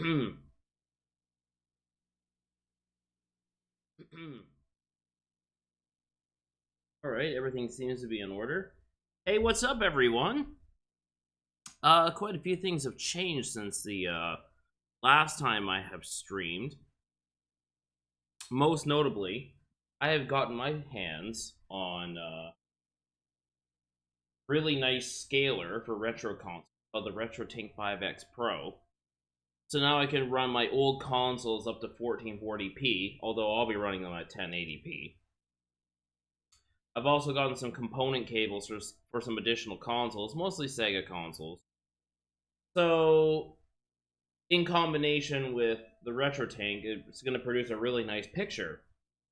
Alright, everything seems to be in order. Hey, what's up, everyone? Quite a few things have changed since the, last time I have streamed. Most notably, I have gotten my hands on, really nice scaler for retro consoles, called the RetroTink 5X Pro. So now I can run my old consoles up to 1440p, although I'll be running them at 1080p. I've also gotten some component cables for some additional consoles, mostly Sega consoles. So, in combination with the RetroTink, it's going to produce a really nice picture.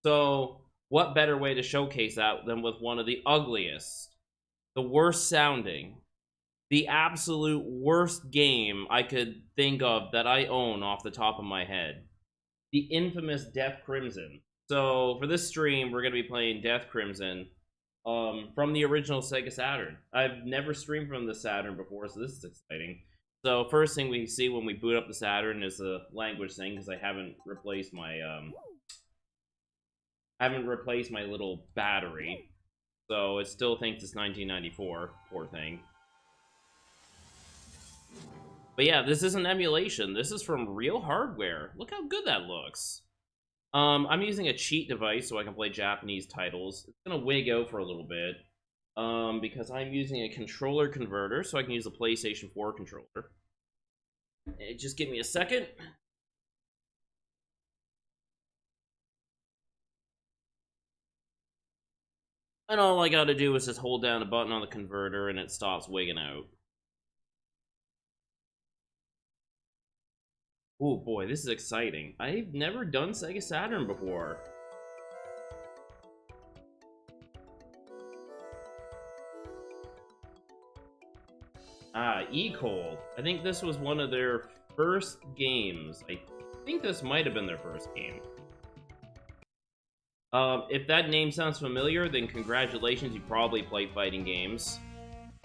So, what better way to showcase that than with one of the ugliest, the worst sounding, the absolute worst game I could think of that I own off the top of my head. The infamous Death Crimson. So, for this stream, we're going to be playing Death Crimson from the original Sega Saturn. I've never streamed from the Saturn before, so this is exciting. So, first thing we see when we boot up the Saturn is the language thing, because I haven't replaced my, little battery. So, it still thinks it's 1994, poor thing. But yeah, this isn't emulation. This is from real hardware. Look how good that looks. I'm using a cheat device so I can play Japanese titles. It's gonna wig out for a little bit. Because I'm using a controller converter, so I can use the PlayStation 4 controller. Just give me a second. And all I gotta do is just hold down a button on the converter and it stops wigging out. Oh boy, this is exciting. I've never done Sega Saturn before. E-Cold. I think this was one of their first games. I think this might have been their first game. If that name sounds familiar, then congratulations, you probably play fighting games.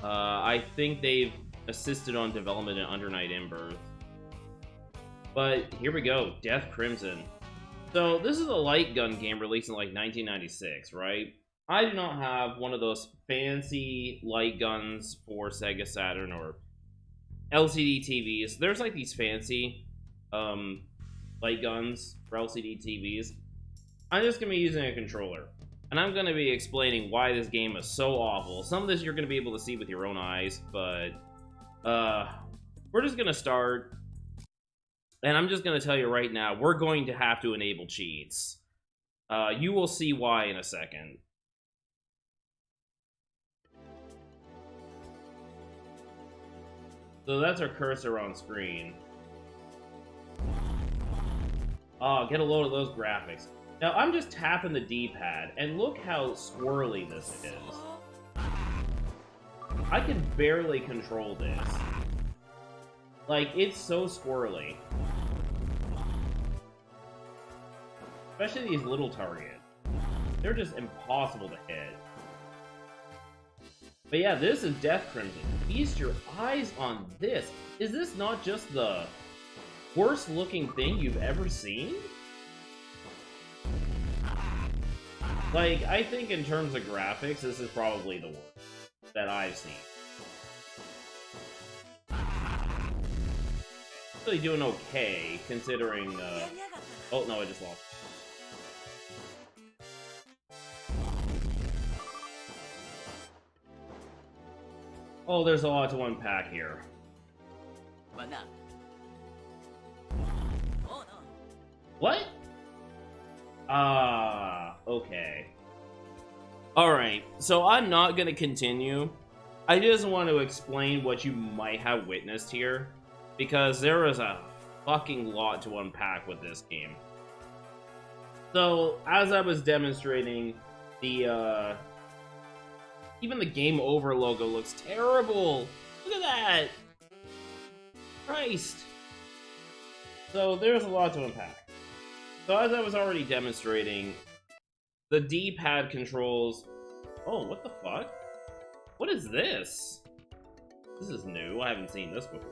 I think they've assisted on development in Under Night In-Birth. But here we go, Death Crimson. So this is a light gun game released in like 1996, right? I do not have one of those fancy light guns for Sega Saturn or LCD TVs. There's like these fancy light guns for LCD TVs. I'm just going to be using a controller. And I'm going to be explaining why this game is so awful. Some of this you're going to be able to see with your own eyes, but we're just going to start. And I'm just going to tell you right now, we're going to have to enable cheats. You will see why in a second. So that's our cursor on screen. Oh, get a load of those graphics. Now, I'm just tapping the D-pad, and look how squirrely this is. I can barely control this. Like, it's so squirrely. Especially these little targets. They're just impossible to hit. But yeah, this is Death Crimson. Feast your eyes on this. Is this not just the worst looking thing you've ever seen? Like, I think in terms of graphics, this is probably the worst that I've seen. Really doing okay, considering, oh no, I just lost. Oh, there's a lot to unpack here. What? Okay. Alright, so I'm not gonna continue. I just want to explain what you might have witnessed here, because there is a fucking lot to unpack with this game. So, as I was demonstrating, the, even the Game Over logo looks terrible! Look at that! Christ! So, there's a lot to unpack. So, as I was already demonstrating, the D-pad controls... Oh, what the fuck? What is this? This is new. I haven't seen this before.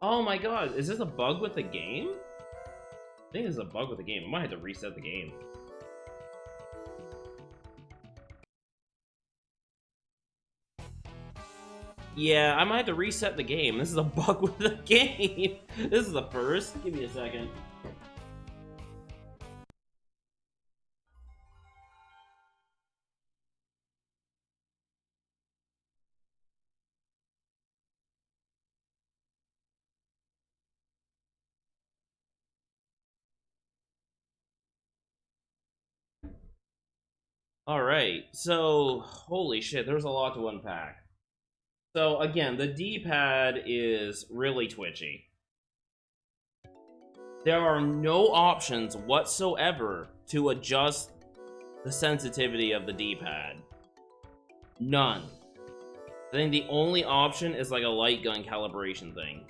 Oh my god, is this a bug with the game? I think this is a bug with the game. I might have to reset the game. Yeah, I might have to reset the game. This is a bug with the game. This is the first. Give me a second. Alright, so, holy shit, there's a lot to unpack. So, again, the D-pad is really twitchy. There are no options whatsoever to adjust the sensitivity of the D-pad. None. I think the only option is like a light gun calibration thing.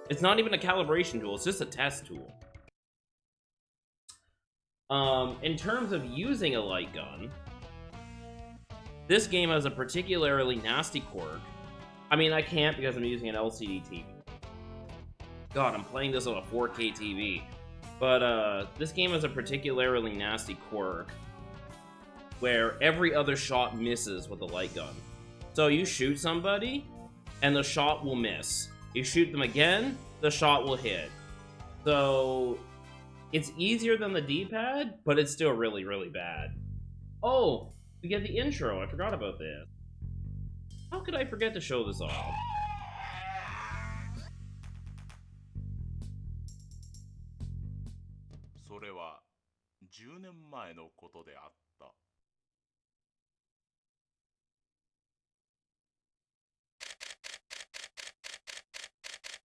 It's not even a calibration tool, it's just a test tool. In terms of using a light gun, this game has a particularly nasty quirk. I mean, I can't because I'm using an LCD TV. God, I'm playing this on a 4K TV. But, this game has a particularly nasty quirk where every other shot misses with a light gun. So you shoot somebody, and the shot will miss. You shoot them again, the shot will hit. So, it's easier than the D-pad, but it's still really, really bad. Oh, we get the intro. I forgot about this. How could I forget to show this off?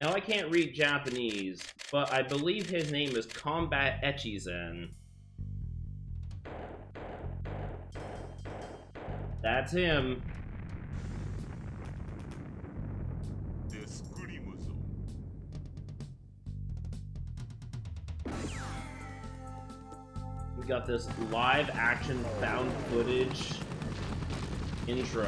Now, I can't read Japanese, but I believe his name is Combat Echizen. That's him. We got this live action found footage intro.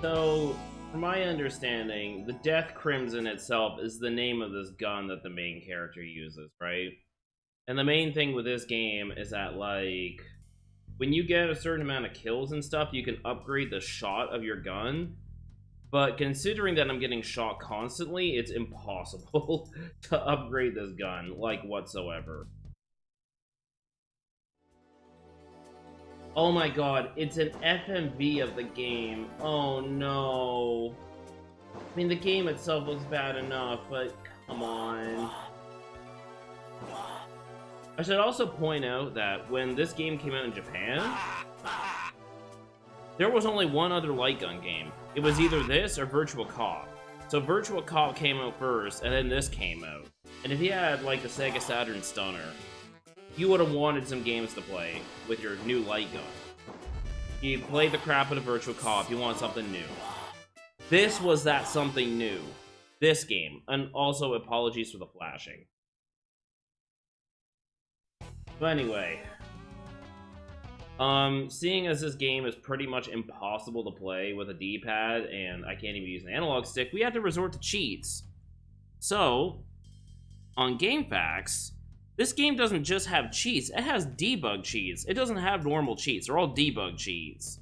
So, from my understanding, the Death Crimson itself is the name of this gun that the main character uses, right? And the main thing with this game is that, like, when you get a certain amount of kills and stuff, you can upgrade the shot of your gun. But considering that I'm getting shot constantly, it's impossible to upgrade this gun, like, whatsoever. Oh my god, it's an FMV of the game. Oh no. I mean, the game itself looks bad enough, but come on. I should also point out that when this game came out in Japan, there was only one other light gun game. It was either this or Virtual Cop. So Virtual Cop came out first, and then this came out. And if you had, like, the Sega Saturn Stunner, you would have wanted some games to play with your new light gun. You played the crap out of Virtual Cop, you want something new. This was that something new. This game. And also, apologies for the flashing. But anyway. Seeing as this game is pretty much impossible to play with a D-pad, and I can't even use an analog stick, we had to resort to cheats. So, on GameFAQs, This game doesn't just have cheats, it has debug cheats. It doesn't have normal cheats, they're all debug cheats.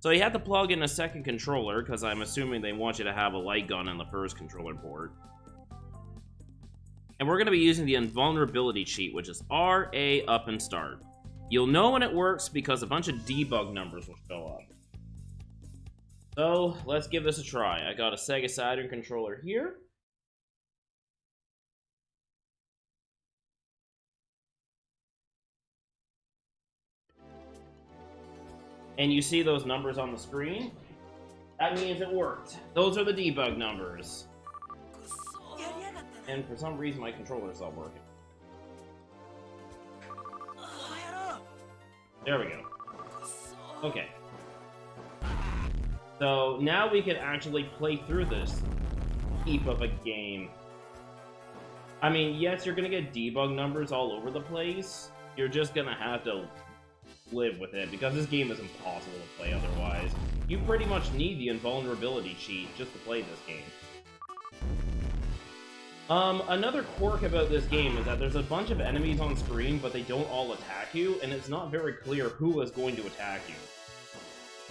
So you have to plug in a second controller, because I'm assuming they want you to have a light gun in the first controller port. And we're going to be using the invulnerability cheat, which is RA up and start. You'll know when it works because a bunch of debug numbers will show up. So, let's give this a try. I got a Sega Saturn controller here. And you see those numbers on the screen? That means it worked. Those are the debug numbers. And for some reason, my controller's not working. There we go. Okay. So now we can actually play through this heap of a game. I mean, yes, you're gonna get debug numbers all over the place. You're just gonna have to live with it because this game is impossible to play otherwise. You pretty much need the invulnerability cheat just to play this game. Another quirk about this game is that there's a bunch of enemies on screen, but they don't all attack you, and it's not very clear who is going to attack you.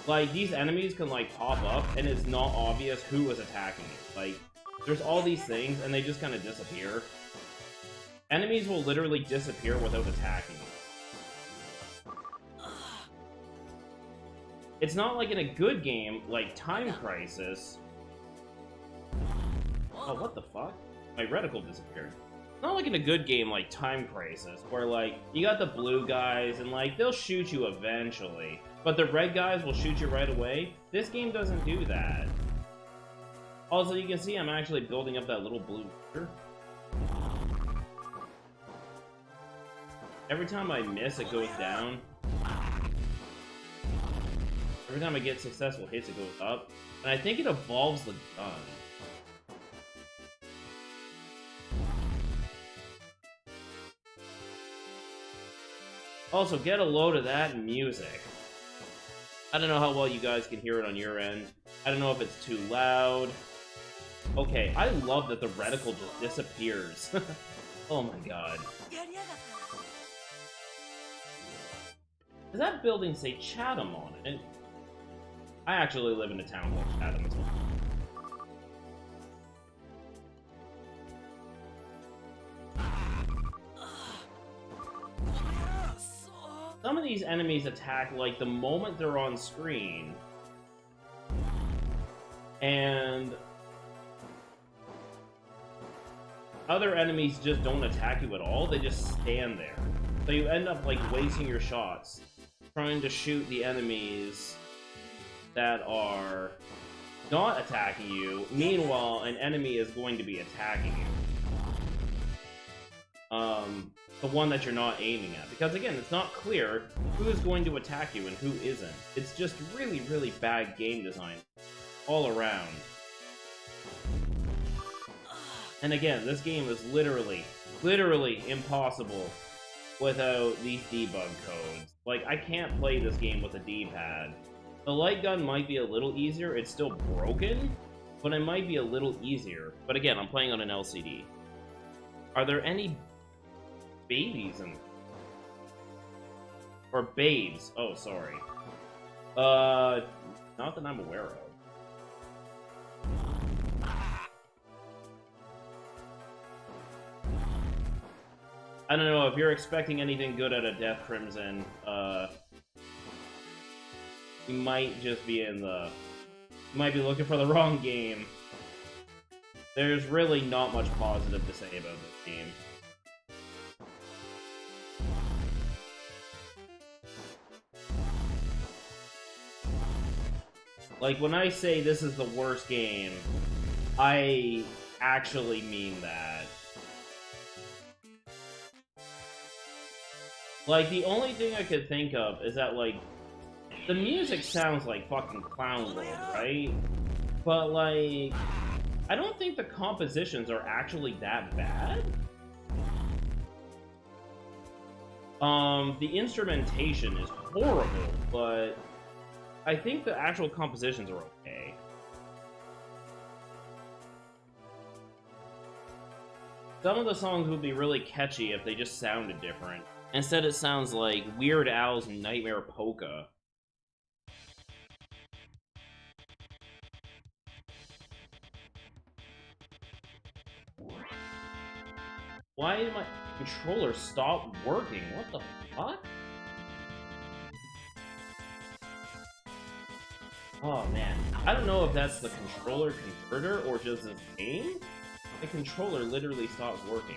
Like, these enemies can, like, pop up, and it's not obvious who is attacking you. Like, there's all these things, and they just kind of disappear. Enemies will literally disappear without attacking you. It's not like in a good game, like Time Crisis. Oh, what the fuck? My reticle disappeared. Not like in a good game like Time Crisis, where, like, you got the blue guys, and, like, they'll shoot you eventually. But the red guys will shoot you right away. This game doesn't do that. Also, you can see I'm actually building up that little blue meter. Every time I miss, it goes down. Every time I get successful hits, it goes up. And I think it evolves the gun. Also, get a load of that music. I don't know how well you guys can hear it on your end. I don't know if it's too loud. Okay, I love that the reticle just disappears. Oh my god. Does that building say Chatham on it? And I actually live in a town called Chatham as well. Some of these enemies attack, like, the moment they're on screen. And other enemies just don't attack you at all, they just stand there. So you end up, like, wasting your shots trying to shoot the enemies that are not attacking you. Meanwhile, an enemy is going to be attacking you. The one that you're not aiming at. Because again, it's not clear who is going to attack you and who isn't. It's just really, really bad game design all around. And again, this game is literally impossible without these debug codes. Like, I can't play this game with a D-pad. The light gun might be a little easier, it's still broken, but it might be a little easier. But again, I'm playing on an LCD. Are there any babies in... Or babes. Oh, sorry. Not that I'm aware of. I don't know, if you're expecting anything good out of Death Crimson, you might just be in the... You might be looking for the wrong game. There's really not much positive to say about this game. Like, when I say this is the worst game, I actually mean that. Like, the only thing I could think of is that, like, the music sounds like fucking Clown World, right? But, like, I don't think the compositions are actually that bad. The instrumentation is horrible, but I think the actual compositions are okay. Some of the songs would be really catchy if they just sounded different. Instead, it sounds like Weird Al's Nightmare Polka. Why did my controller stop working? What the fuck? Oh man, I don't know if that's the controller converter or just this game. The controller literally stops working.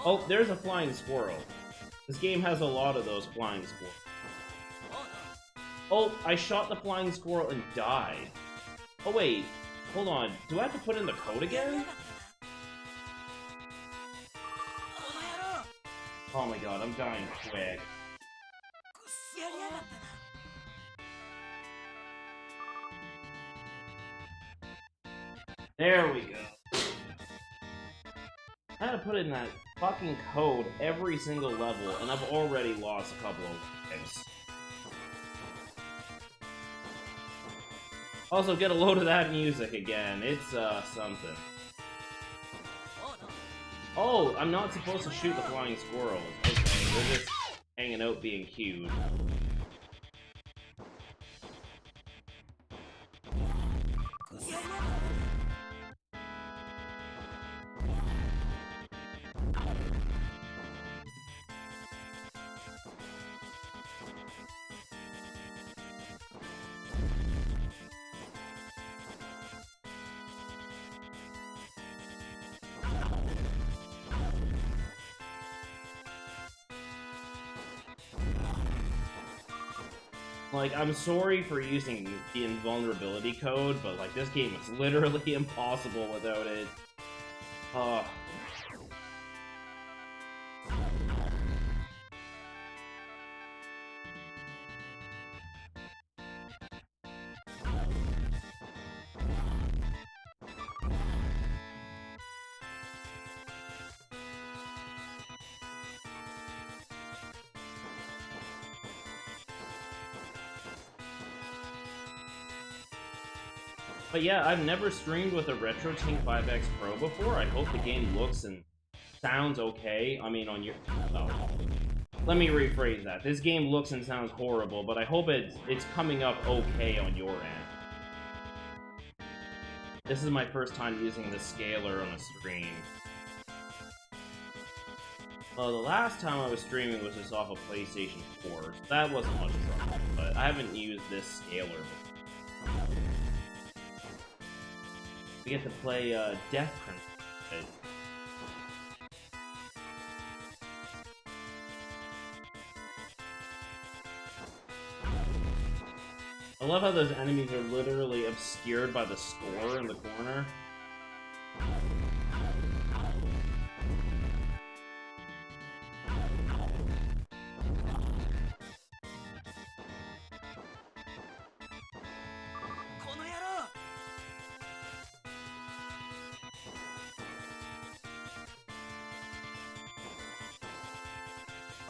Oh, there's a flying squirrel. This game has a lot of those flying squirrels. Oh, I shot the flying squirrel and died. Oh wait, hold on. Do I have to put in the code again? Oh my god, I'm dying quick. There we go. I had to put in that fucking code every single level, and I've already lost a couple of lives. Also, get a load of that music again. It's, something. Oh, I'm not supposed to shoot the flying squirrels. Okay, they're just hanging out being cute. Like, I'm sorry for using the invulnerability code, but, like, this game is literally impossible without it. But yeah, I've never streamed with a RetroTink 5X Pro before. I hope the game looks and sounds okay. I mean, on your... Oh. Let me rephrase that. This game looks and sounds horrible, but I hope it's coming up okay on your end. This is my first time using the scaler on a stream. Well, the last time I was streaming was just off of PlayStation 4, so that wasn't much trouble, but I haven't used this scaler before. We get to play Death Prince. I love how those enemies are literally obscured by the score in the corner.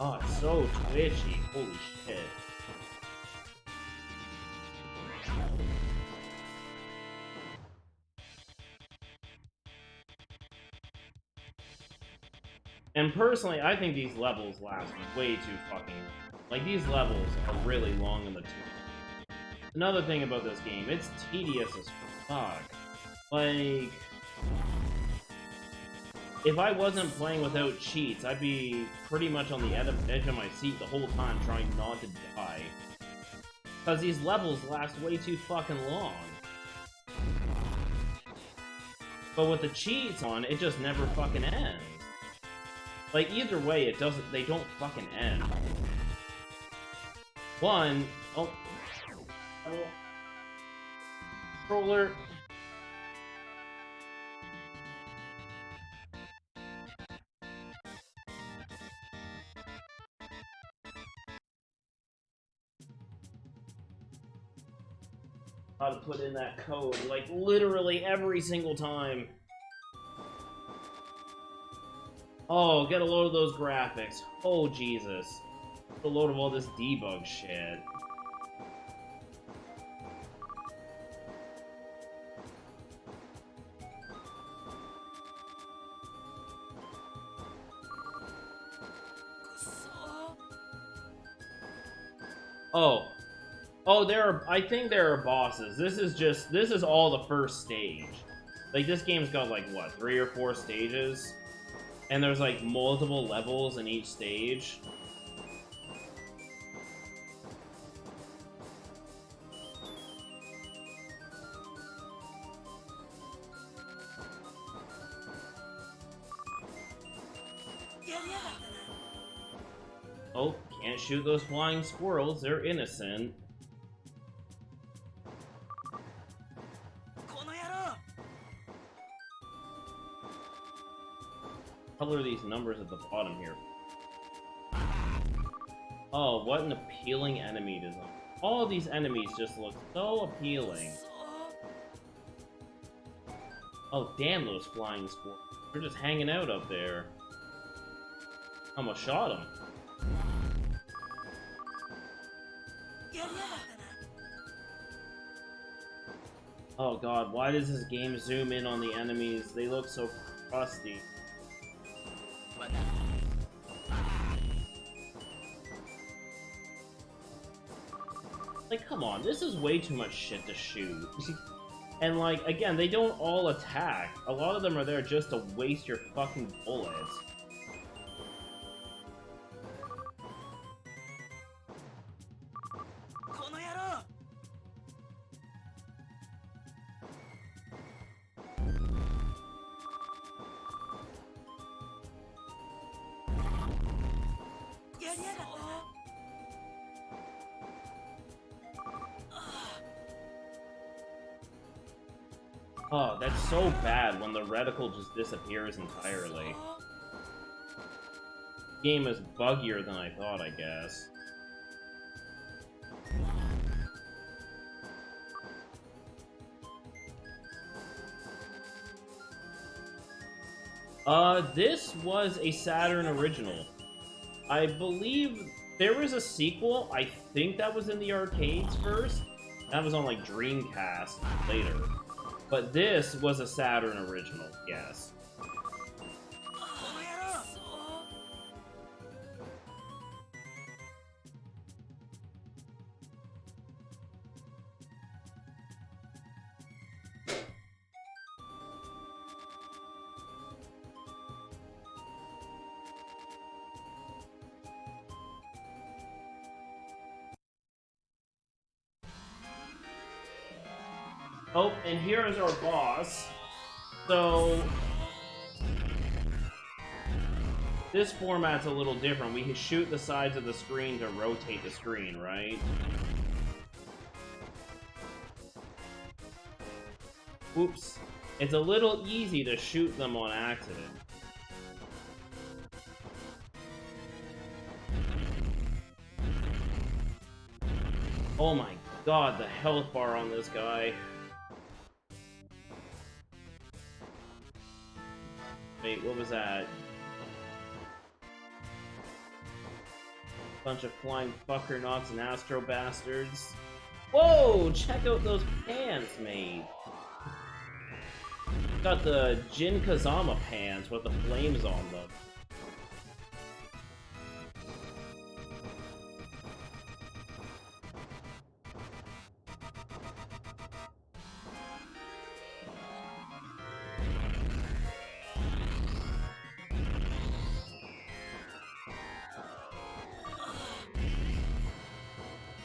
Oh, it's so twitchy. Holy shit. And personally, I think these levels last way too fucking... Like, these levels are really long in the tooth. Another thing about this game, it's tedious as fuck. Like... If I wasn't playing without cheats, I'd be pretty much on the edge of my seat the whole time trying not to die. Because these levels last way too fucking long. But with the cheats on, it just never fucking ends. Like, either way, it doesn't, they don't fucking end. One, oh, controller. How to put in that code, like, literally every single time. Oh, get a load of those graphics. Oh, Jesus. Get a load of all this debug shit. Oh. Oh, I think there are bosses. This is all the first stage. Like, this game's got, like, what, 3 or 4 stages? And there's, like, multiple levels in each stage. Oh, can't shoot those flying squirrels. They're innocent. Color these numbers at the bottom here. Oh, what an appealing enemy design. All of these enemies just look so appealing. Oh, damn those flying squirrels. They're just hanging out up there. Almost shot him. Oh god, why does this game zoom in on the enemies? They look so crusty. Like, come on, this is way too much shit to shoot. And, like, again, they don't all attack. A lot of them are there just to waste your fucking bullets. Oh, that's so bad when the reticle just disappears entirely. The game is buggier than I thought, I guess. This was a Saturn original. I believe there was a sequel. I think that was in the arcades first. That was on, like, Dreamcast later. But this was a Saturn original, yes. Oh, and here is our boss. So this format's a little different. We can shoot the sides of the screen to rotate the screen, right? Oops. It's a little easy to shoot them on accident. Oh my god, the health bar on this guy. Wait, what was that? Bunch of flying fucker knots and astro bastards. Whoa! Check out those pants, mate! Got the Jin Kazama pants with the flames on them.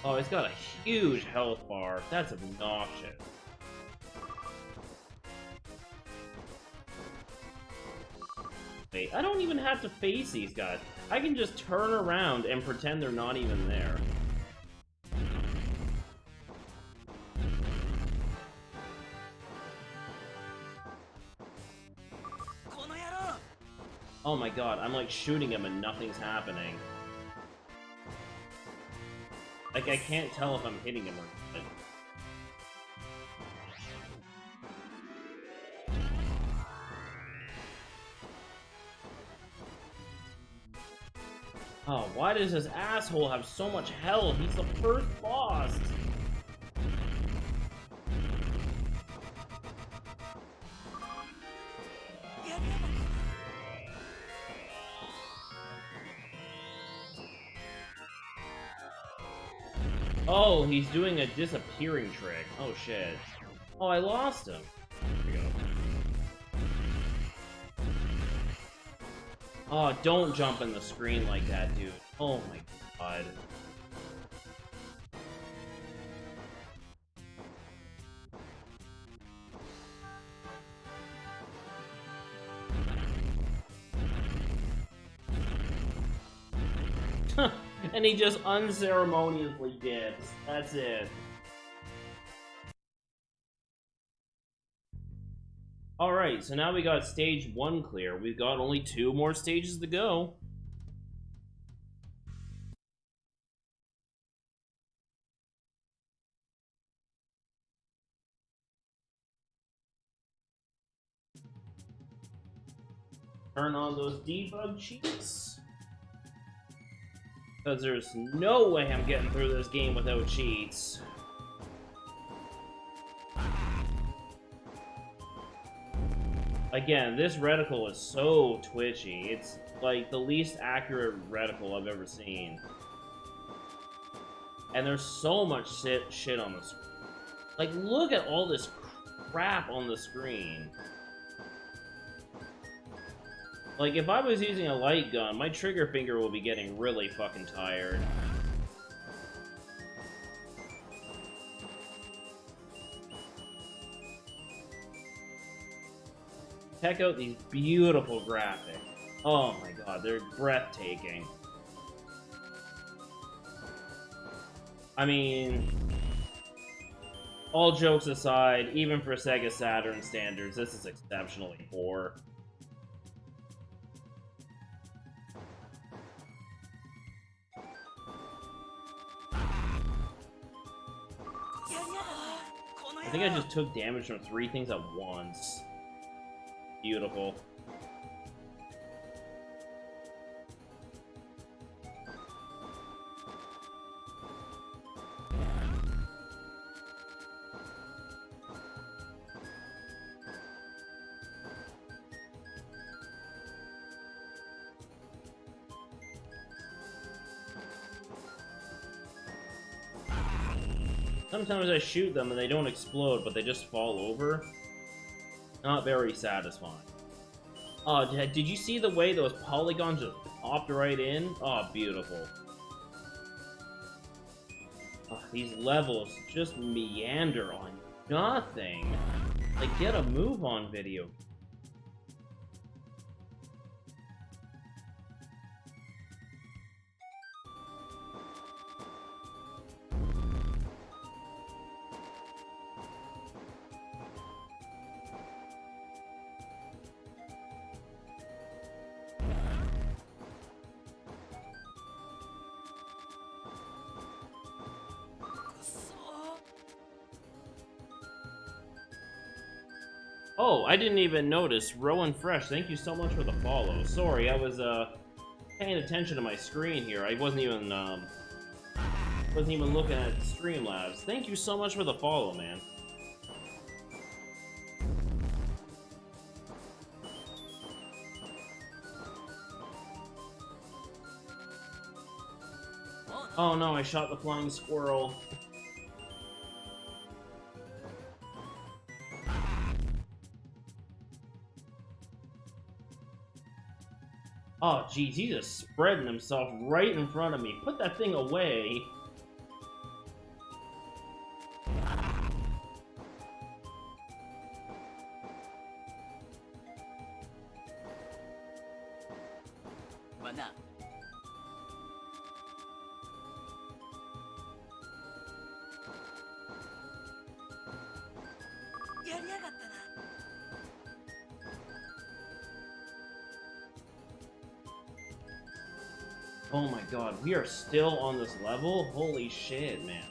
Oh, it's got a huge health bar. That's obnoxious. Wait, I don't even have to face these guys. I can just turn around and pretend they're not even there. Oh my god, I'm like shooting him and nothing's happening. Like, I can't tell if I'm hitting him or not. Oh, why does this asshole have so much health? He's the first boss! Oh, he's doing a disappearing trick. Oh, shit. Oh, I lost him. There we go. Oh, don't jump in the screen like that, dude. Oh my god. And he just unceremoniously dips. That's it. Alright, so now we got stage 1 clear. We've got only 2 more stages to go. Turn on those debug cheats. Because there's no way I'm getting through this game without cheats. Again, this reticle is so twitchy. It's like the least accurate reticle I've ever seen. And there's so much shit on the screen. Like, look at all this crap on the screen. Like, if I was using a light gun, my trigger finger will be getting really fucking tired. Check out these beautiful graphics. Oh my god, they're breathtaking. I mean, all jokes aside, even for Sega Saturn standards, this is exceptionally poor. I think I just took damage from 3 things at once. Beautiful. Sometimes I shoot them and they don't explode, but they just fall over. Not very satisfying. Oh, did you see the way those polygons just popped right in? Oh, beautiful. Oh, these levels just meander on nothing. Like, get a move on, video. Oh, I didn't even notice. Rowan Fresh, thank you so much for the follow. Sorry, I was paying attention to my screen here. I wasn't even looking at Streamlabs. Thank you so much for the follow, man. Oh no, I shot the flying squirrel. Oh, geez, he's just spreading himself right in front of me. Put that thing away. Oh my god, we are still on this level? Holy shit, man.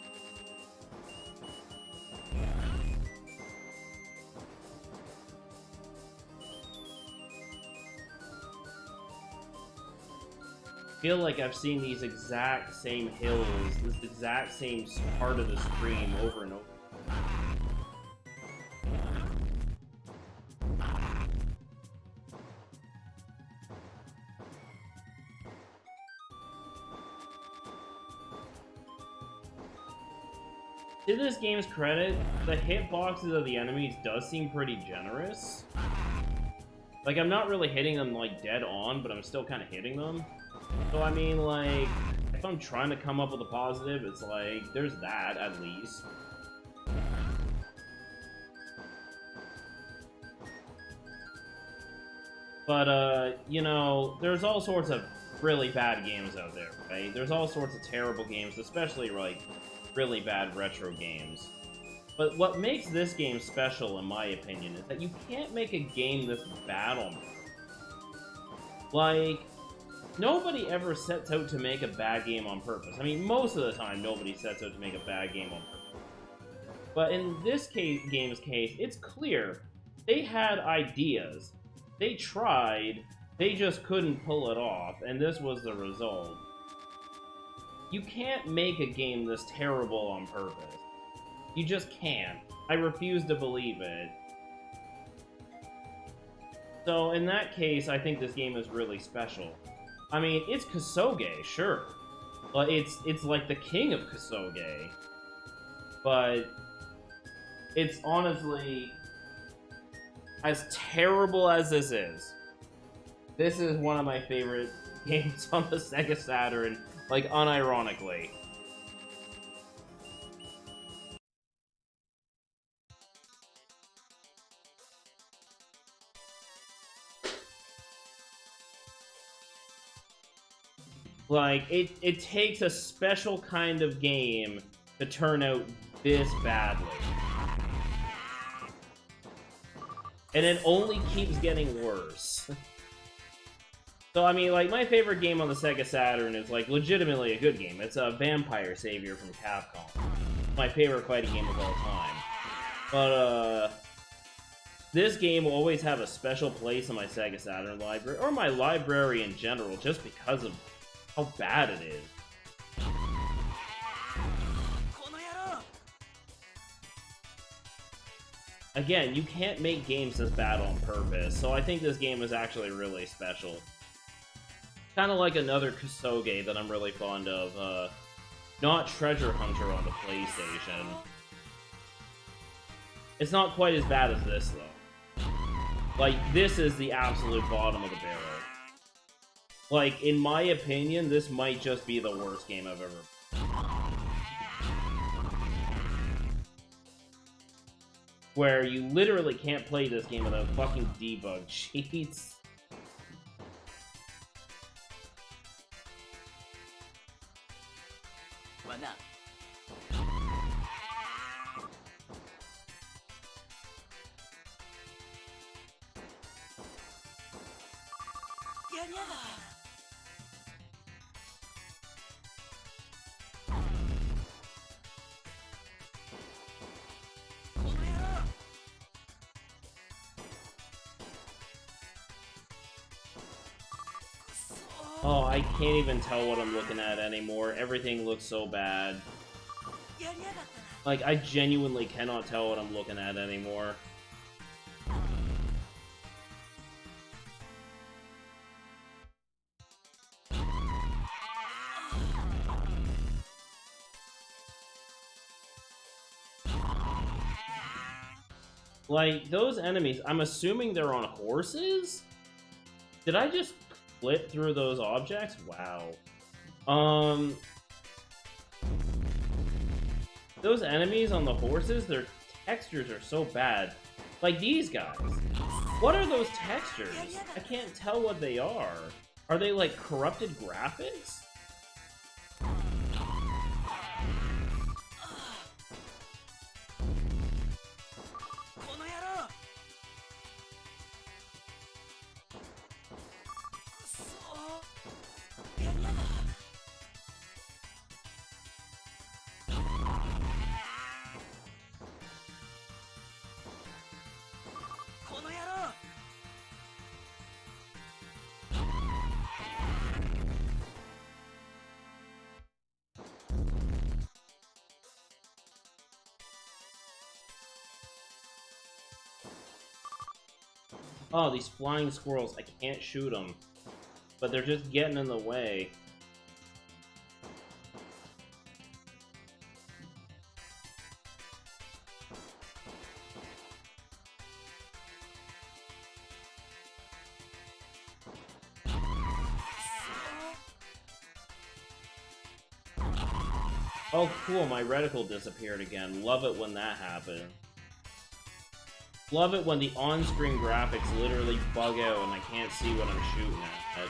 I feel like I've seen these exact same hills, this exact same part of the stream over and over. To this game's credit, the hitboxes of the enemies does seem pretty generous. Like, I'm not really hitting them, like, dead on, but I'm still kind of hitting them. So, I mean, like, if I'm trying to come up with a positive, it's like, there's that, at least. But, you know, there's all sorts of really bad games out there, right? There's all sorts of terrible games, especially, like, really bad retro games. But what makes this game special, in my opinion, is that you can't make a game this bad on purpose. Like, nobody ever sets out to make a bad game on purpose. I mean, most of the time, nobody sets out to make a bad game on purpose. But in this game's case, it's clear. They had ideas. They tried. They just couldn't pull it off, and this was the result. You can't make a game this terrible on purpose. You just can't. I refuse to believe it. So, in that case, I think this game is really special. I mean, it's Kosoge, sure. But it's like the king of Kosoge. But it's honestly, as terrible as this is one of my favorite games on the Sega Saturn, like, unironically. Like, it takes a special kind of game to turn out this badly. And it only keeps getting worse. So, I mean, like, my favorite game on the Sega Saturn is, like, legitimately a good game. It's a Vampire Savior from Capcom. My favorite fighting game of all time. But, this game will always have a special place in my Sega Saturn library, or my library in general, just because of how bad it is. Again, you can't make games this bad on purpose, so I think this game is actually really special. Kind of like another Kosoge that I'm really fond of, not Treasure Hunter on the PlayStation. It's not quite as bad as this, though. Like, this is the absolute bottom of the barrel. Like, in my opinion, this might just be the worst game I've ever... Where you literally can't play this game without fucking debug cheats. Oh, I can't even tell what I'm looking at anymore. Everything looks so bad. Like, I genuinely cannot tell what I'm looking at anymore. Like, those enemies, I'm assuming they're on horses? Did I just flip through those objects? Wow. Those enemies on the horses, their textures are so bad. Like these guys. What are those textures? I can't tell what they are. Are they like corrupted graphics? Oh, these flying squirrels, I can't shoot them. But they're just getting in the way. Oh, cool, my reticle disappeared again. Love it when that happens. Love it when the on-screen graphics literally bug out and I can't see what I'm shooting at.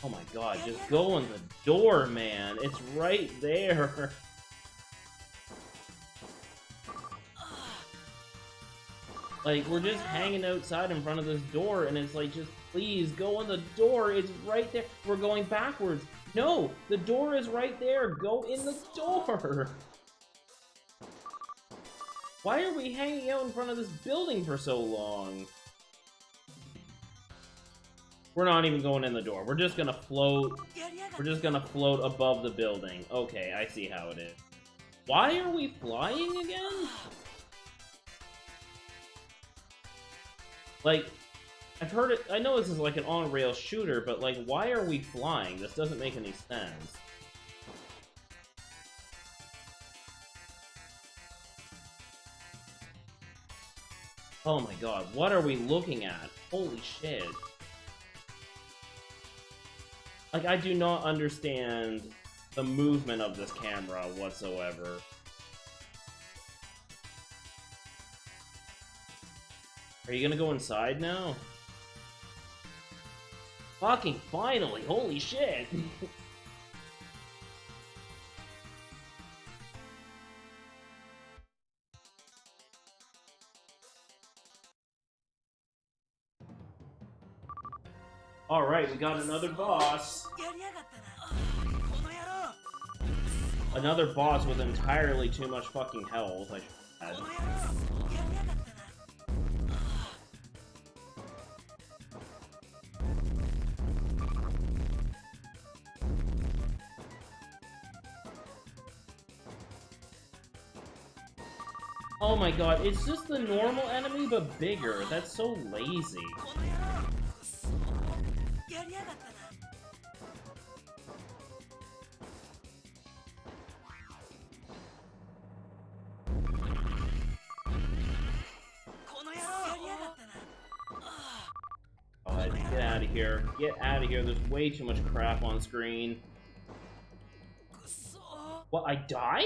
Oh my god, just go in the door, man. It's right there. Like, we're just hanging outside in front of this door, and it's like, just please go in the door. It's right there. We're going backwards. No, the door is right there. Go in the door. Why are we hanging out in front of this building for so long? We're not even going in the door. We're just gonna float. We're just gonna float above the building. Okay, I see how it is. Why are we flying again? Like, I've heard it. I know this is like an on-rail shooter, but like, why are we flying? This doesn't make any sense. Oh my god, what are we looking at? Holy shit. Like, I do not understand the movement of this camera whatsoever. Are you gonna go inside now? Fucking finally, holy shit! Alright, we got another boss. Another boss with entirely too much fucking health, I should add. Oh my god, it's just the normal enemy, but bigger. That's so lazy. Get out of here. Get out of here. There's way too much crap on screen. What, I died?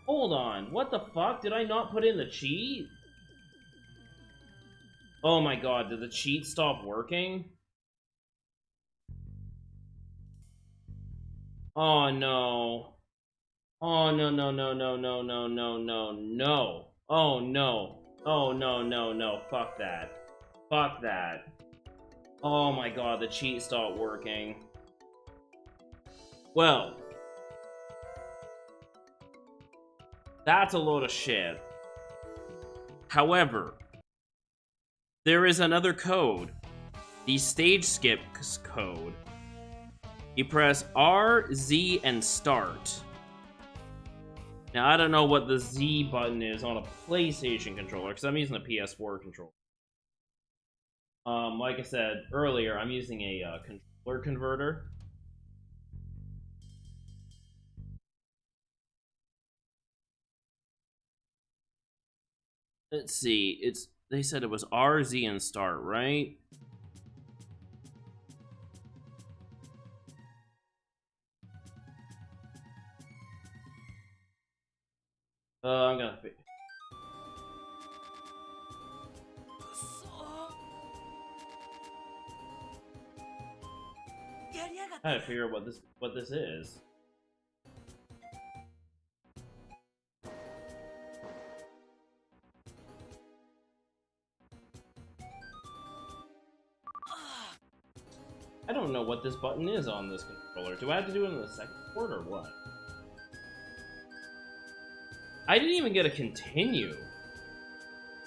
Hold on. What the fuck? Did I not put in the cheat? Oh my god, did the cheat stop working? Oh no. Oh no no no no no no no no no. Oh no. Oh no no no. Fuck that. Fuck that. Oh my god, the cheat stopped working. Well, that's a load of shit. However, there is another code. The stage skip code. You press R, Z, and start. Now, I don't know what the Z button is on a PlayStation controller, because I'm using a PS4 controller. Like I said earlier, I'm using a controller converter. Let's see, they said it was R, Z, and start, right? I'm gonna... I gotta figure out what this is. I don't know what this button is on this controller. Do I have to do it in the second port or what? I didn't even get a continue.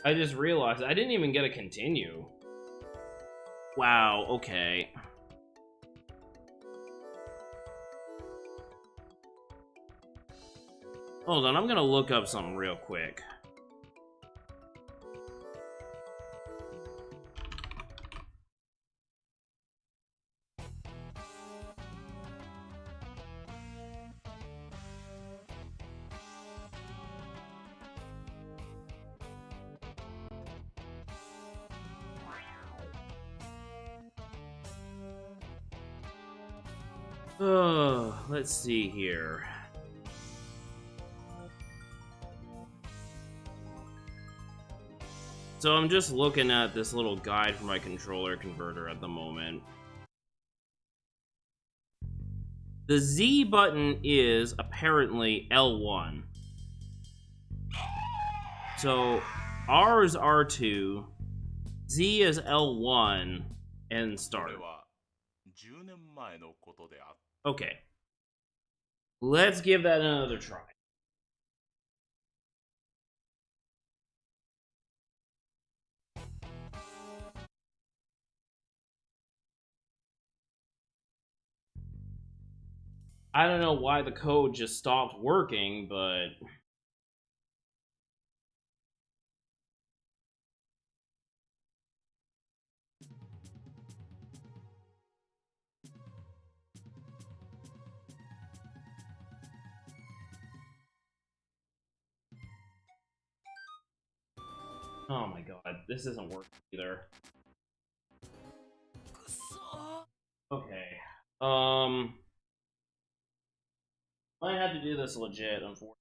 I just realized I didn't even get a continue. Wow, okay. Hold on, I'm gonna look up something real quick. Oh, let's see here. So I'm just looking at this little guide for my controller converter at the moment. The Z button is apparently L1. So R is R2, Z is L1, and start. Okay. Let's give that another try. I don't know why the code just stopped working, but... Oh my god, this isn't working either. Okay. I have to do this legit, unfortunately.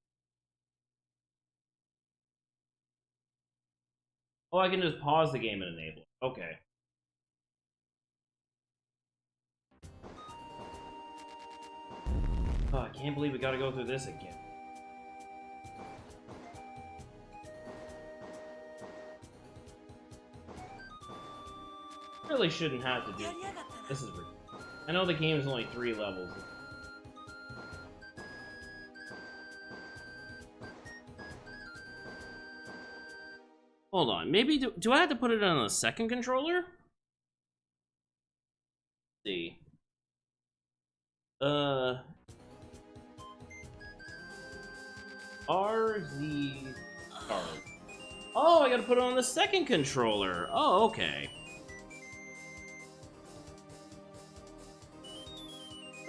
Oh, I can just pause the game and enable it. Okay. Oh, I can't believe we gotta go through this again. Really shouldn't have to do this. Is ridiculous. I know the game's only 3 levels. Hold on, maybe do I have to put it on a second controller? Let's see. RZ start. Oh, I gotta put it on the second controller. Oh, okay.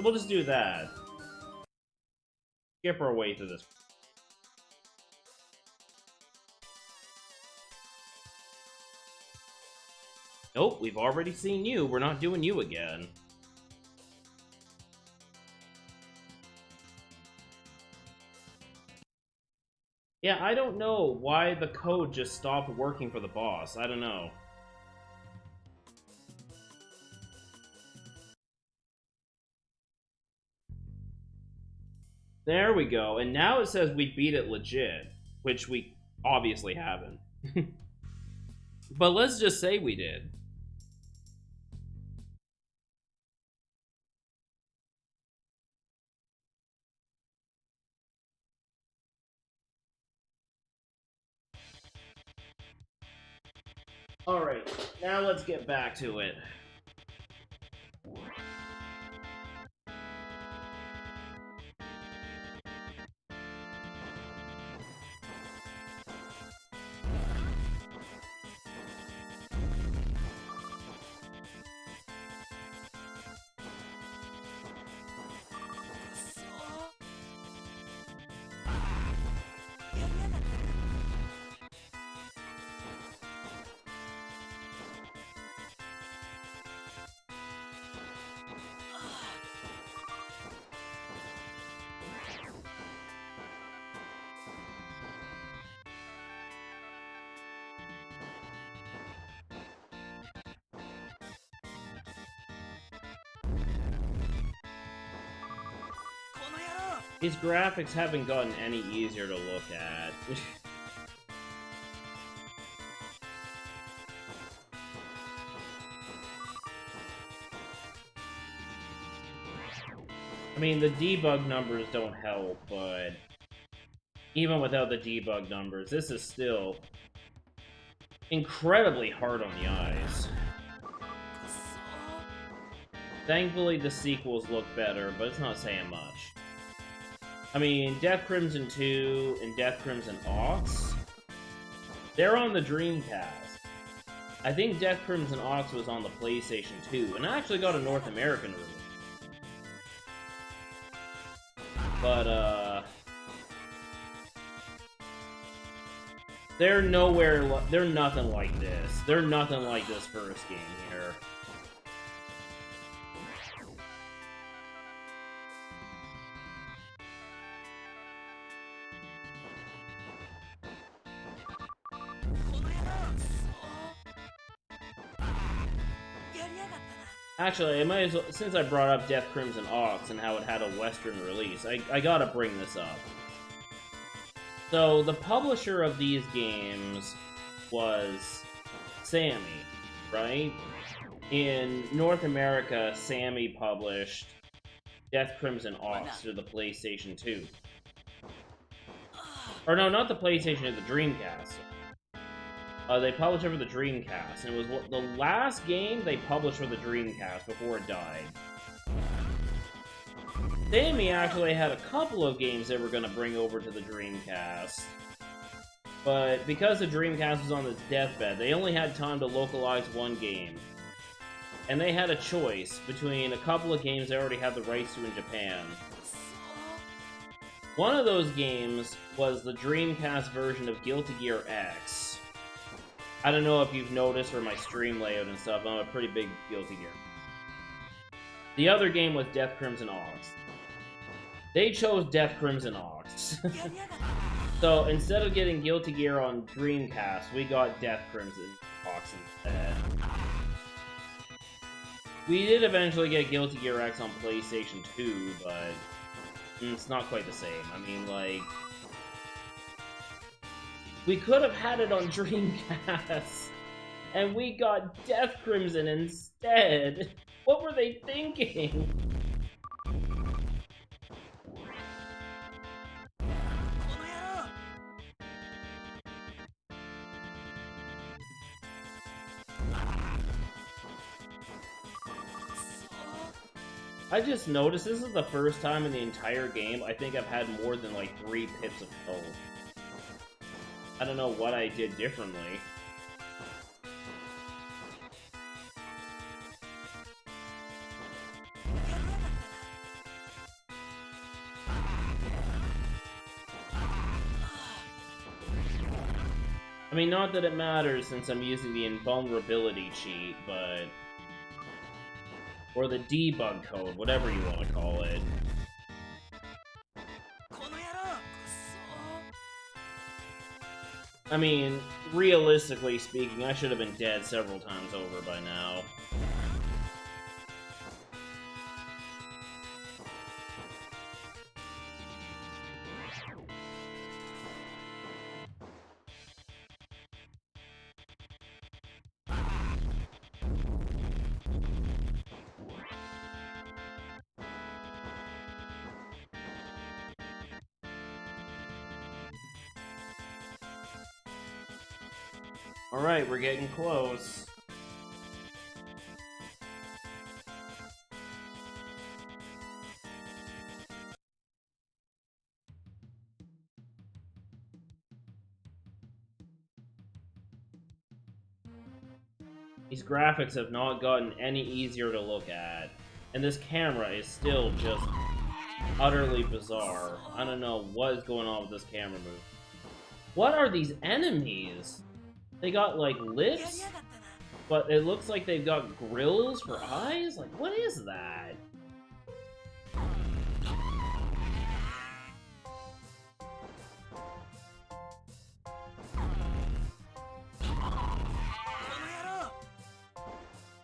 We'll just do that. Skip our way through this. Nope, we've already seen you. We're not doing you again. Yeah, I don't know why the code just stopped working for the boss. I don't know. There we go. And now it says we beat it legit, which we obviously haven't. But let's just say we did. Alright, now let's get back to it. These graphics haven't gotten any easier to look at. I mean, the debug numbers don't help, but even without the debug numbers, this is still incredibly hard on the eyes. Thankfully, the sequels look better, but it's not saying much. I mean, Death Crimson 2 and Death Crimson Ox, they're on the Dreamcast. I think Death Crimson Ox was on the PlayStation 2, and I actually got a North American release. But, they're nothing like this. They're nothing like this first game here. Actually, I might as well, since I brought up Death Crimson Ox and how it had a Western release, I gotta bring this up. So, the publisher of these games was Sammy, right? In North America, Sammy published Death Crimson Ox for the PlayStation 2. Or no, not the PlayStation, the Dreamcast. They published it for the Dreamcast, and it was the last game they published for the Dreamcast before it died. Sammy actually had a couple of games they were going to bring over to the Dreamcast, but because the Dreamcast was on its deathbed, they only had time to localize one game. And they had a choice between a couple of games they already had the rights to in Japan. One of those games was the Dreamcast version of Guilty Gear X. I don't know if you've noticed from my stream layout and stuff, I'm a pretty big Guilty Gear. The other game was Death Crimson Ox. They chose Death Crimson Ox. So instead of getting Guilty Gear on Dreamcast, we got Death Crimson Ox instead. We did eventually get Guilty Gear X on PlayStation 2, but it's not quite the same. I mean, like, we could have had it on Dreamcast, and we got Death Crimson instead. What were they thinking? I just noticed this is the first time in the entire game I think I've had more than like 3 pits of health. I don't know what I did differently. I mean, not that it matters since I'm using the invulnerability cheat, but... or the debug code, whatever you want to call it. I mean, realistically speaking, I should have been dead several times over by now. Alright, we're getting close. These graphics have not gotten any easier to look at. And this camera is still just utterly bizarre. I don't know what is going on with this camera move. What are these enemies? They got, like, lips? But it looks like they've got grills for eyes? Like, what is that?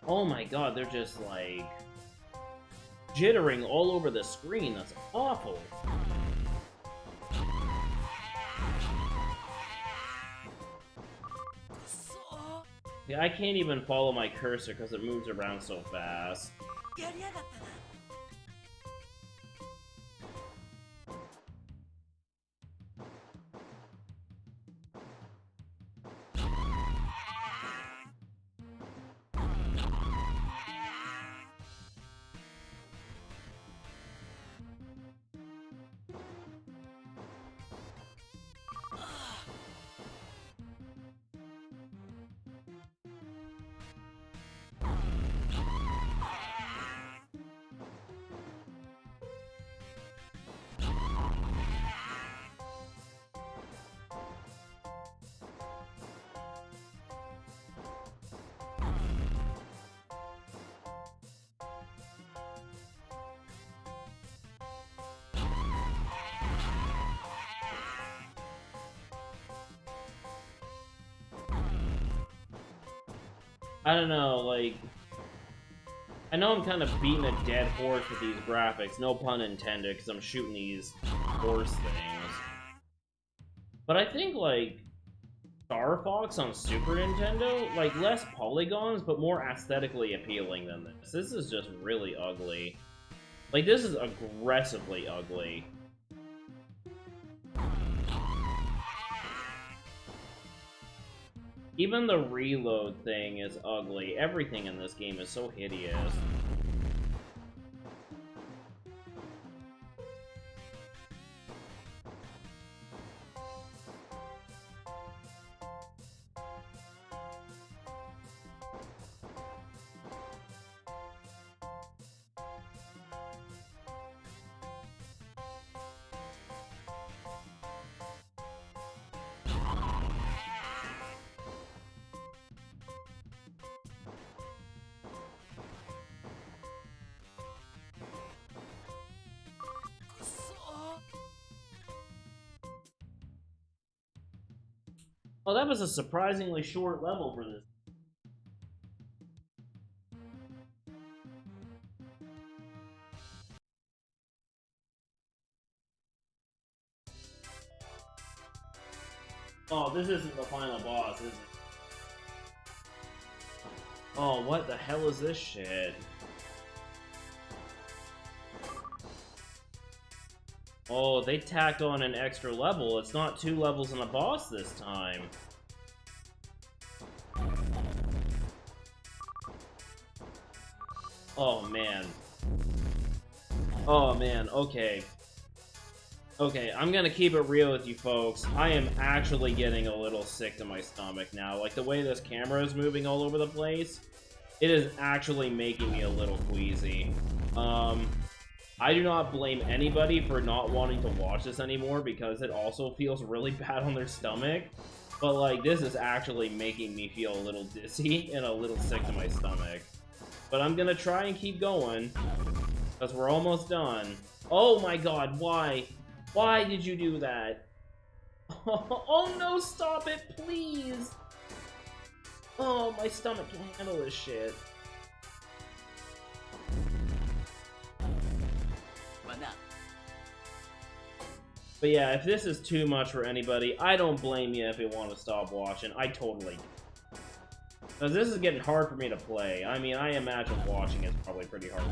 Oh my god, they're just, like, jittering all over the screen. That's awful. Yeah, I can't even follow my cursor because it moves around so fast. I don't know, like... I know I'm kind of beating a dead horse with these graphics, no pun intended, because I'm shooting these horse things. But I think, like, Star Fox on Super Nintendo, like, less polygons, but more aesthetically appealing than this. This is just really ugly. Like, this is aggressively ugly. Even the reload thing is ugly. Everything in this game is so hideous. Well, that was a surprisingly short level for this. Oh, this isn't the final boss, is it? Oh, what the hell is this shit? Oh, they tacked on an extra level. It's not 2 levels and a boss this time. Oh, man. Oh, man. Okay. Okay, I'm gonna keep it real with you folks. I am actually getting a little sick to my stomach now. Like, the way this camera is moving all over the place, it is actually making me a little queasy. I do not blame anybody for not wanting to watch this anymore because it also feels really bad on their stomach. But, like, this is actually making me feel a little dizzy and a little sick to my stomach. But I'm gonna try and keep going because we're almost done. Oh my god, why? Why did you do that? Oh no, stop it, please! Oh, my stomach can't handle this shit. But yeah, if this is too much for anybody, I don't blame you if you want to stop watching. I totally do. Because this is getting hard for me to play. I mean, I imagine watching is probably pretty hard.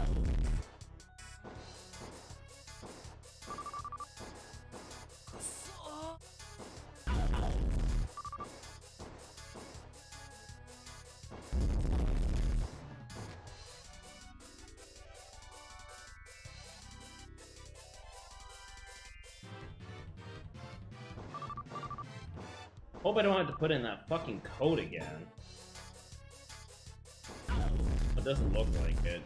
Hope I don't have to put in that fucking code again. It doesn't look like it.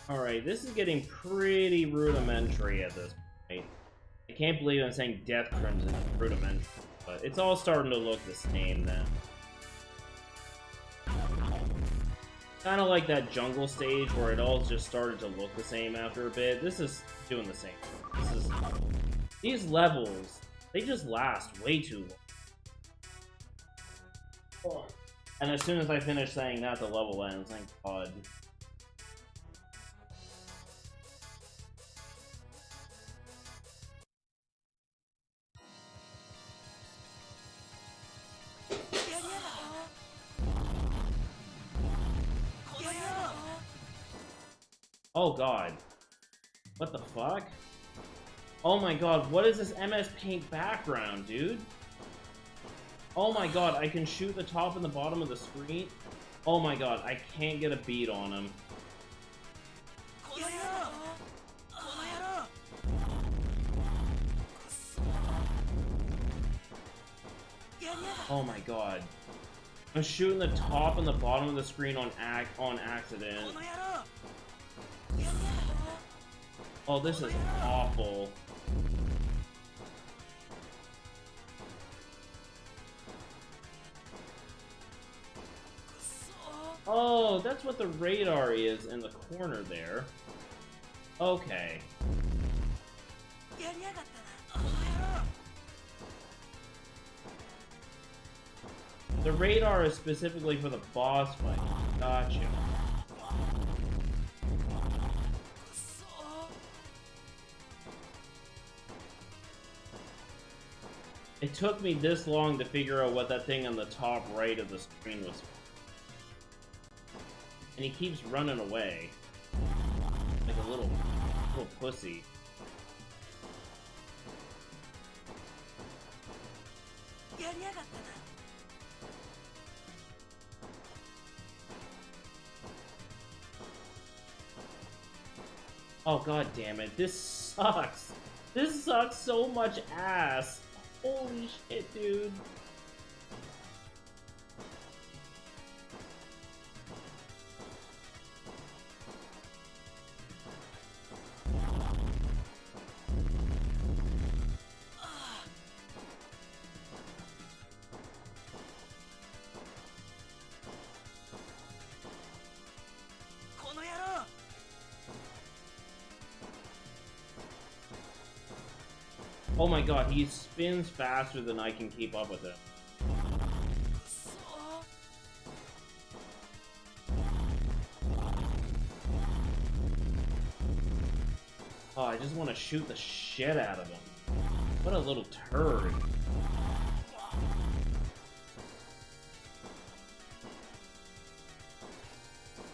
Alright, this is getting pretty rudimentary at this point. I can't believe I'm saying Death Crimson is rudimentary, but it's all starting to look the same now. Kind of like that jungle stage where it all just started to look the same after a bit. This is doing the same. These levels, they just last way too long. And as soon as I finish saying that, the level ends. Thank God. Oh god. What the fuck? Oh my god, what is this MS Paint background, dude? Oh my god, I can shoot the top and the bottom of the screen? Oh my god, I can't get a beat on him. Oh my god. I'm shooting the top and the bottom of the screen on accident. Oh, this is awful. Oh, that's what the radar is in the corner there. Okay. The radar is specifically for the boss fight. Gotcha. It took me this long to figure out what that thing on the top right of the screen was for. And he keeps running away. Like a little pussy. Oh god damn it, this sucks! This sucks so much ass! Holy shit, dude! Oh my god, he spins faster than I can keep up with him. Oh, I just want to shoot the shit out of him. What a little turd.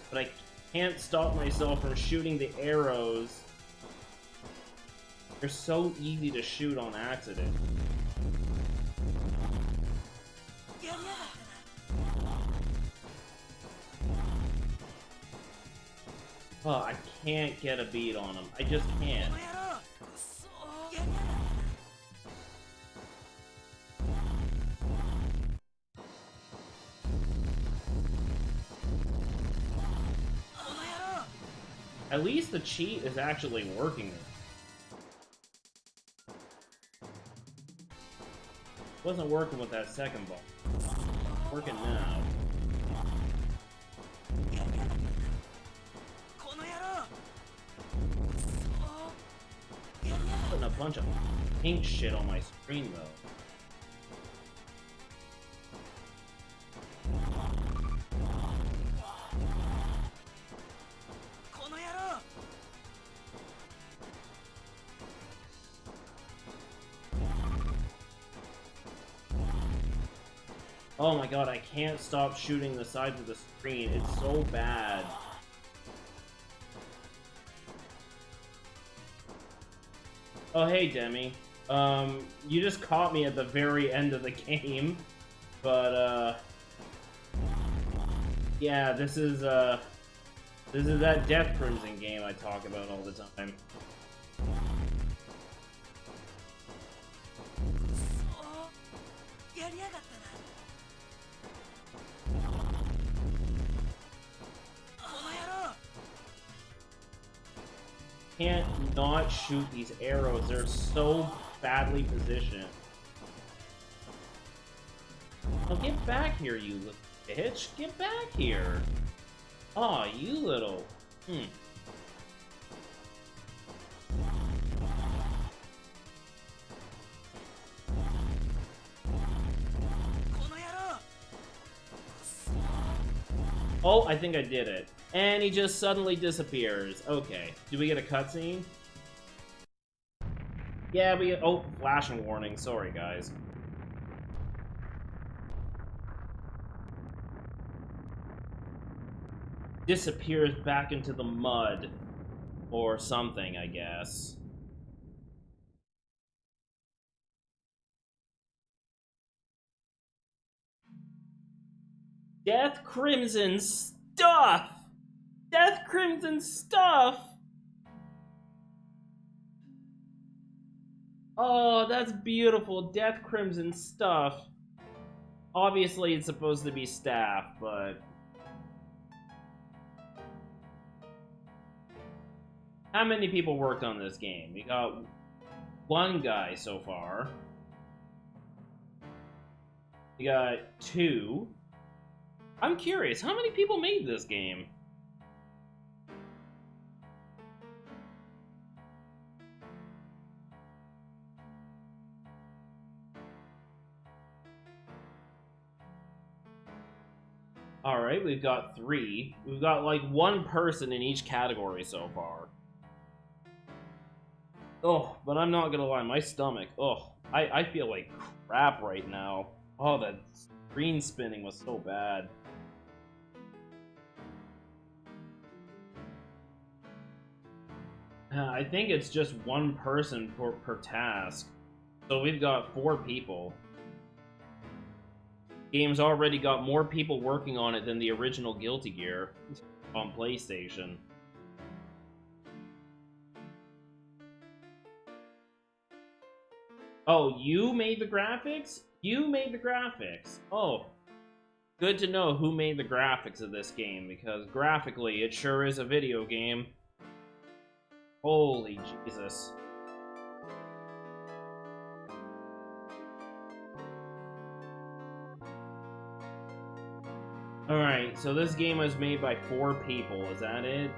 But I can't stop myself from shooting the arrows. They're so easy to shoot on accident. Oh, I can't get a beat on him. I just can't. At least the cheat is actually working. Wasn't working with that second ball. Working now. Putting a bunch of pink shit on my screen though. Oh my god, I can't stop shooting the sides of the screen. It's so bad. Oh hey Demi. You just caught me at the very end of the game. But yeah, this is that Death Crimson game I talk about all the time. Can't not shoot these arrows. They're so badly positioned. Oh, get back here, you little bitch. Get back here. Aw, you little... Oh, I think I did it. And he just suddenly disappears. Okay. Do we get a cutscene? Yeah, we get... Oh, flashing warning. Sorry, guys. Disappears back into the mud. Or something, I guess. Death Crimson stuff! Death Crimson stuff! Oh, that's beautiful. Death Crimson stuff. Obviously, it's supposed to be staff, but... How many people worked on this game? We got one guy so far. We got two. I'm curious, how many people made this game? Alright, we've got three. We've got like one person in each category so far. Oh, but I'm not gonna lie, my stomach, I feel like crap right now. Oh, that screen spinning was so bad. I think it's just one person per task. So we've got 4 people. Game's already got more people working on it than the original Guilty Gear on PlayStation. Oh, you made the graphics? You made the graphics. Oh, good to know who made the graphics of this game, because graphically it sure is a video game. Holy Jesus. Alright, so this game was made by 4 people, is that it?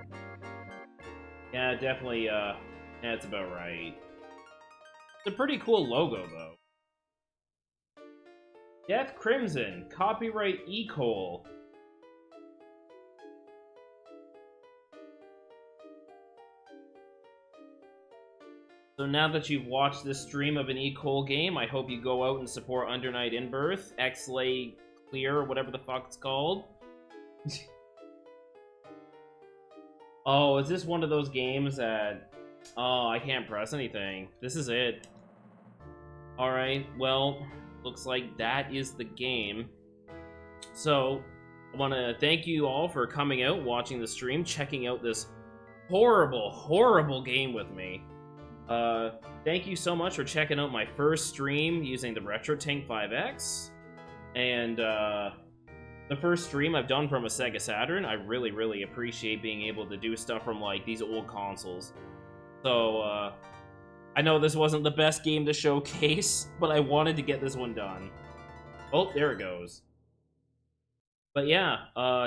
Yeah, definitely, that's about right. It's a pretty cool logo, though. Death Crimson, copyright Ecole. So now that you've watched this stream of an Ecole game, I hope you go out and support Under Night in Birth, X-Lay Clear, or whatever the fuck it's called. Oh, is this one of those games that... Oh, I can't press anything. This is it. Alright, well, looks like that is the game. So, I want to thank you all for coming out, watching the stream, checking out this horrible, horrible game with me. Thank you so much for checking out my first stream using the Retro Tank 5X. And, the first stream I've done from a Sega Saturn. I really, really appreciate being able to do stuff from, like, these old consoles. So, I know this wasn't the best game to showcase, but I wanted to get this one done. Oh, there it goes. But yeah,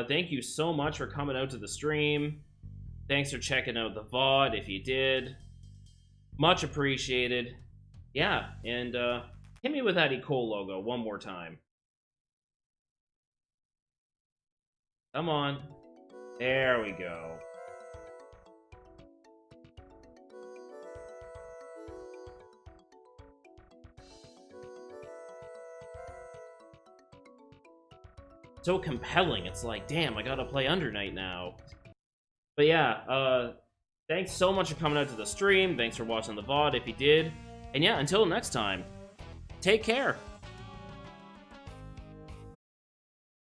thank you so much for coming out to the stream. Thanks for checking out the VOD if you did. Much appreciated. Yeah, and hit me with that Ecole logo one more time. Come on. There we go. So compelling. It's like, damn, I gotta play Under Night now. But yeah, thanks so much for coming out to the stream. Thanks for watching the VOD if you did. And yeah, until next time, take care.